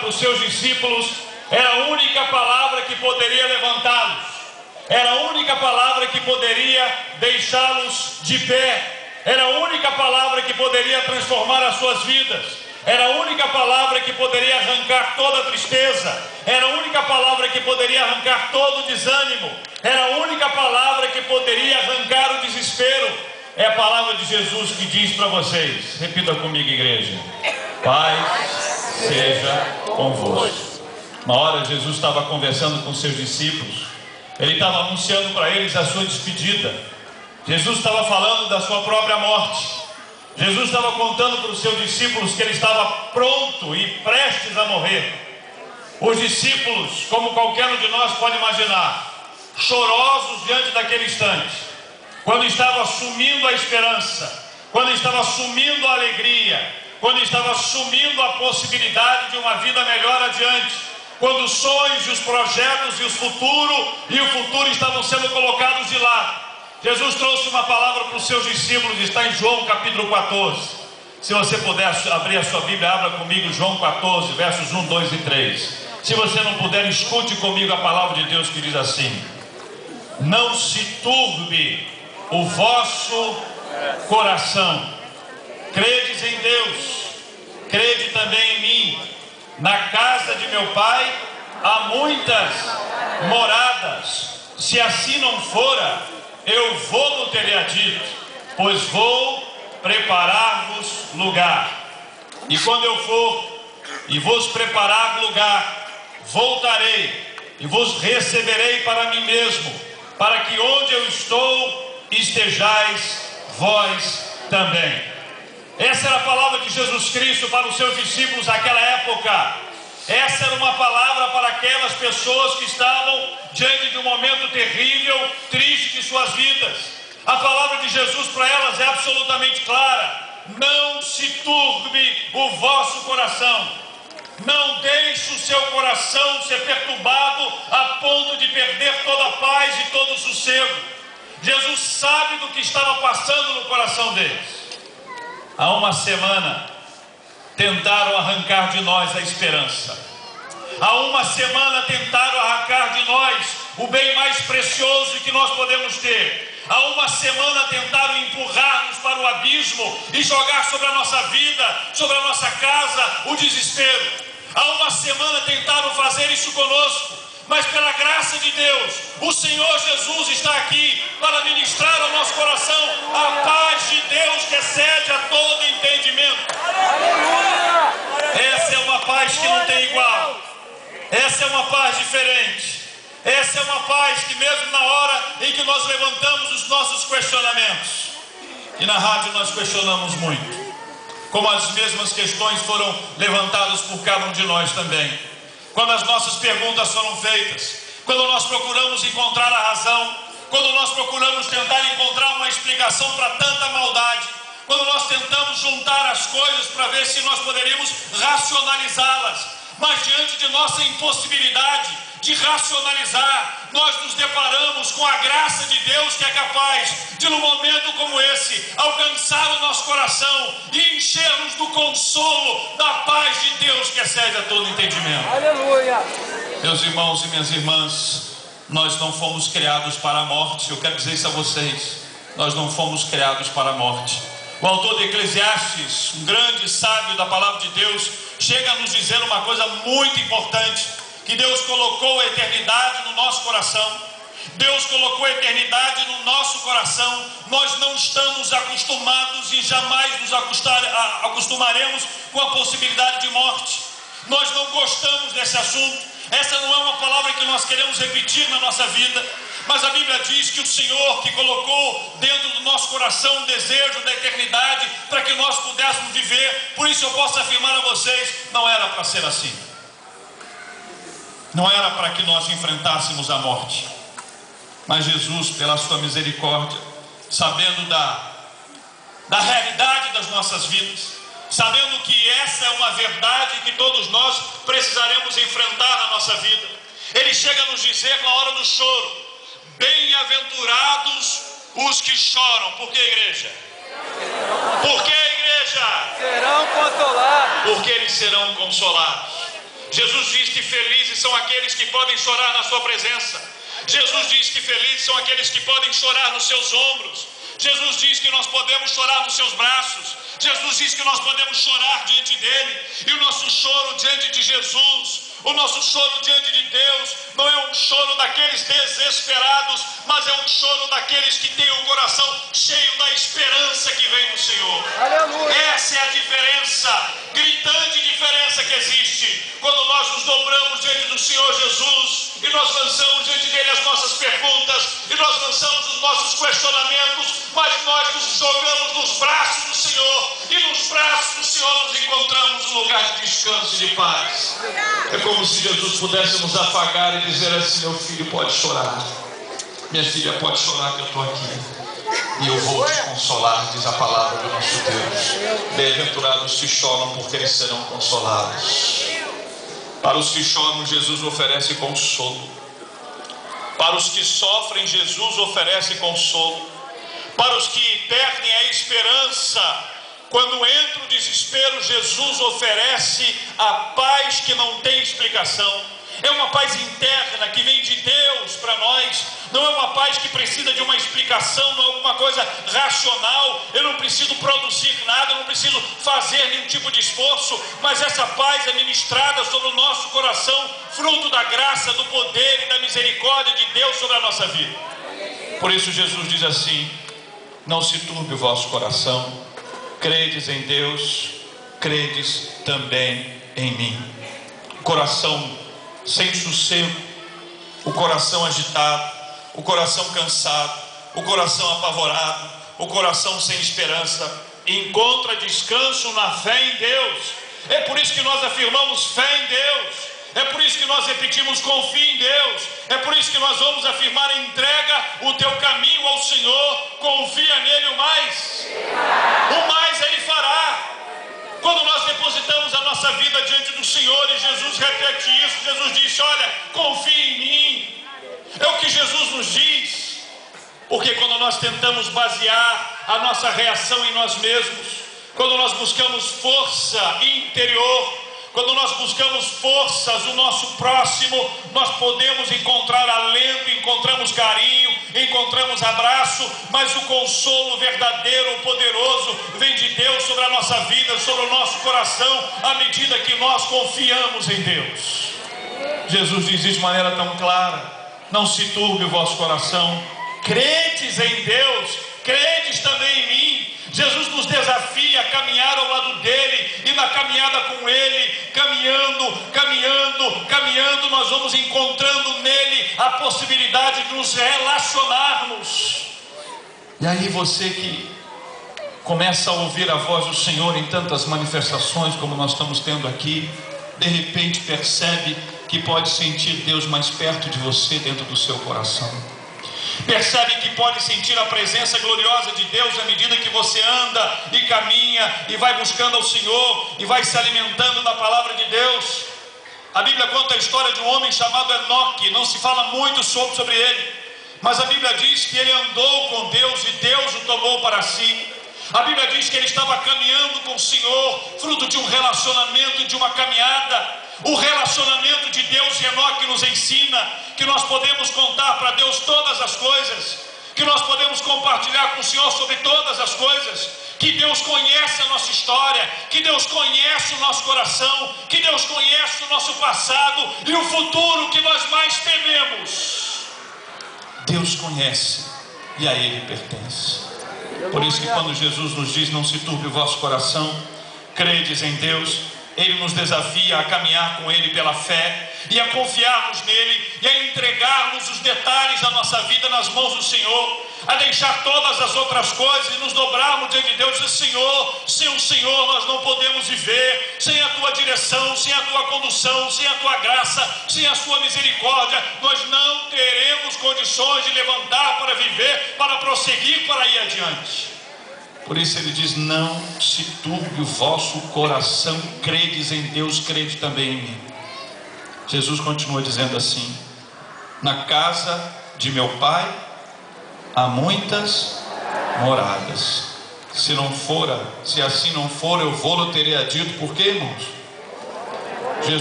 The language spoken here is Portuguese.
para os seus discípulos era a única palavra que poderia levantá-los, era a única palavra que poderia deixá-los de pé, era a única palavra que poderia transformar as suas vidas, era a única palavra que poderia arrancar toda a tristeza, era a única palavra que poderia arrancar todo o desânimo, era a única palavra que poderia arrancar o desespero. É a palavra de Jesus que diz para vocês, repita comigo, igreja: paz seja convosco. Uma hora Jesus estava conversando com seus discípulos, ele estava anunciando para eles a sua despedida. Jesus estava falando da sua própria morte. Jesus estava contando para os seus discípulos que ele estava pronto e prestes a morrer. Os discípulos, como qualquer um de nós pode imaginar, chorosos diante daquele instante, quando estava sumindo a esperança, quando estava sumindo a alegria, quando estava sumindo a possibilidade de uma vida melhor adiante, quando os sonhos e os projetos e o futuro estavam sendo colocados de lado. Jesus trouxe uma palavra para os seus discípulos, está em João capítulo 14. Se você puder abrir a sua Bíblia, abra comigo João 14, versos 1, 2 e 3. Se você não puder, escute comigo a palavra de Deus que diz assim: não se turbe o vosso coração, credes em Deus, crede também em mim. Na casa de meu Pai há muitas moradas, se assim não fora, eu vou-lo teria dito, pois vou preparar-vos lugar. E quando eu for e vos preparar lugar, voltarei e vos receberei para mim mesmo, para que onde eu estou estejais vós também. Essa era a palavra de Jesus Cristo para os seus discípulos naquela época. Essa era uma palavra para aquelas pessoas que estavam diante de um momento terrível, triste de suas vidas. A palavra de Jesus para elas é absolutamente clara: não se turbe o vosso coração, não deixe o seu coração ser perturbado a ponto de perder toda a paz e todo o sossego. Jesus sabe do que estava passando no coração deles. Há uma semana tentaram arrancar de nós a esperança. Há uma semana tentaram arrancar de nós o bem mais precioso que nós podemos ter. Há uma semana tentaram empurrar-nos para o abismo e jogar sobre a nossa vida, sobre a nossa casa, o desespero. Há uma semana tentaram fazer isso conosco, mas pela graça de Deus, o Senhor Jesus está aqui para ministrar ao nosso coração a paz de Deus que excede a todo entendimento. Essa é uma paz que não tem igual. Essa é uma paz diferente. Essa é uma paz que mesmo na hora em que nós levantamos os nossos questionamentos, e na rádio nós questionamos muito, como as mesmas questões foram levantadas por cada um de nós também. Quando as nossas perguntas foram feitas, quando nós procuramos encontrar a razão, quando nós procuramos tentar encontrar uma explicação para tanta maldade, quando nós tentamos juntar as coisas para ver se nós poderíamos racionalizá-las, mas diante de nossa impossibilidade de racionalizar, nós nos deparamos com a graça de Deus que é capaz de, num momento como esse, alcançar o nosso coração e encher-nos do consolo da paz de Deus que excede a todo entendimento. Aleluia! Meus irmãos e minhas irmãs, nós não fomos criados para a morte. Eu quero dizer isso a vocês: nós não fomos criados para a morte. O autor de Eclesiastes, um grande sábio da palavra de Deus, chega a nos dizer uma coisa muito importante: que Deus colocou a eternidade no nosso coração. Deus colocou a eternidade no nosso coração. Nós não estamos acostumados e jamais nos acostumaremos com a possibilidade de morte. Nós não gostamos desse assunto. Essa não é uma palavra que nós queremos repetir na nossa vida, mas a Bíblia diz que o Senhor que colocou dentro do nosso coração um desejo da eternidade para que nós pudéssemos viver. Por isso eu posso afirmar a vocês: não era para ser assim. Não era para que nós enfrentássemos a morte, mas Jesus, pela sua misericórdia, sabendo da realidade das nossas vidas, sabendo que essa é uma verdade que todos nós precisaremos enfrentar na nossa vida, Ele chega a nos dizer na hora do choro: bem-aventurados os que choram. Por que, igreja? Por que, igreja? Serão consolados. Porque eles serão consolados. Jesus diz que felizes são aqueles que podem chorar na sua presença. Jesus diz que felizes são aqueles que podem chorar nos seus ombros. Jesus diz que nós podemos chorar nos seus braços. Jesus diz que nós podemos chorar diante dele. E o nosso choro diante de Jesus, o nosso choro diante de Deus, não é um choro daqueles desesperados, mas é um choro daqueles que têm o coração cheio da esperança que vem do Senhor. Aleluia. Essa é a diferença, gritante diferença que existe quando nós nos dobramos diante do Senhor Jesus e nós lançamos diante dele as nossas perguntas e nós lançamos os nossos questionamentos, mas nós nos jogamos nos braços do Senhor, e nos braços do Senhor nos encontramos um lugar de descanso e de paz. É como se Jesus pudesse nos afagar e dizer assim: meu filho, pode chorar, minha filha, pode chorar, que eu estou aqui e eu vou te consolar, diz a palavra do nosso Deus. Bem-aventurados que choram, porque eles serão consolados. Para os que choram, Jesus oferece consolo. Para os que sofrem, Jesus oferece consolo. Para os que perdem a esperança, quando entra o desespero, Jesus oferece a paz que não tem explicação. É uma paz interna que vem de Deus para nós. Não é uma paz que precisa de uma explicação, não é alguma coisa racional. Eu não preciso produzir nada, eu não preciso fazer nenhum tipo de esforço, mas essa paz é ministrada sobre o nosso coração, fruto da graça, do poder e da misericórdia de Deus sobre a nossa vida. Por isso Jesus diz assim: não se turbe o vosso coração, credes em Deus, credes também em mim. Coração sem sossego, o coração agitado, o coração cansado, o coração apavorado, o coração sem esperança, encontra descanso na fé em Deus. É por isso que nós afirmamos fé em Deus. É por isso que nós repetimos confia em Deus. É por isso que nós vamos afirmar: entrega o teu caminho ao Senhor, confia nele. O mais ele fará. Quando nós depositamos a nossa vida diante do Senhor, e Jesus repete isso, Jesus disse: olha, confia em mim. É o que Jesus nos diz. Porque quando nós tentamos basear a nossa reação em nós mesmos, quando nós buscamos força interior, quando nós buscamos forças do nosso próximo, nós podemos encontrar alento, encontramos carinho, encontramos abraço, mas o consolo verdadeiro, poderoso, vem de Deus sobre a nossa vida, sobre o nosso coração, à medida que nós confiamos em Deus. Jesus diz isso de maneira tão clara: não se turbe o vosso coração, credes em Deus, credes também em mim. Jesus nos desafia a caminhar ao lado dele, e na caminhada com ele, caminhando, nós vamos encontrando nele a possibilidade de nos relacionarmos. E aí você que começa a ouvir a voz do Senhor em tantas manifestações como nós estamos tendo aqui, de repente percebe que pode sentir Deus mais perto de você, dentro do seu coração. Percebe que pode sentir a presença gloriosa de Deus à medida que você anda e caminha e vai buscando ao Senhor e vai se alimentando da palavra de Deus. A Bíblia conta a história de um homem chamado Enoque. Não se fala muito sobre ele, mas a Bíblia diz que ele andou com Deus e Deus o tomou para si. A Bíblia diz que ele estava caminhando com o Senhor, fruto de um relacionamento, de uma caminhada. O relacionamento de Deus e Enoque nos ensina que nós podemos contar para Deus todas as coisas, que nós podemos compartilhar com o Senhor sobre todas as coisas, que Deus conhece a nossa história, que Deus conhece o nosso coração, que Deus conhece o nosso passado e o futuro que nós mais tememos. Deus conhece e a Ele pertence. Por isso que quando Jesus nos diz: não se turbe o vosso coração, credes em Deus, Ele nos desafia a caminhar com Ele pela fé e a confiarmos nele e a entregarmos os detalhes da nossa vida nas mãos do Senhor, a deixar todas as outras coisas e nos dobrarmos diante de Deus e dizer: Senhor, sem o Senhor nós não podemos viver, sem a tua direção, sem a tua condução, sem a tua graça, sem a sua misericórdia, nós não teremos condições de levantar para viver, para prosseguir, para ir adiante. Por isso ele diz: não se turbe o vosso coração, credes em Deus, crede também em mim. Jesus continua dizendo assim: na casa de meu Pai há muitas moradas. Se assim não for, eu vou-lo teria dito. Por quê, irmãos? Jesus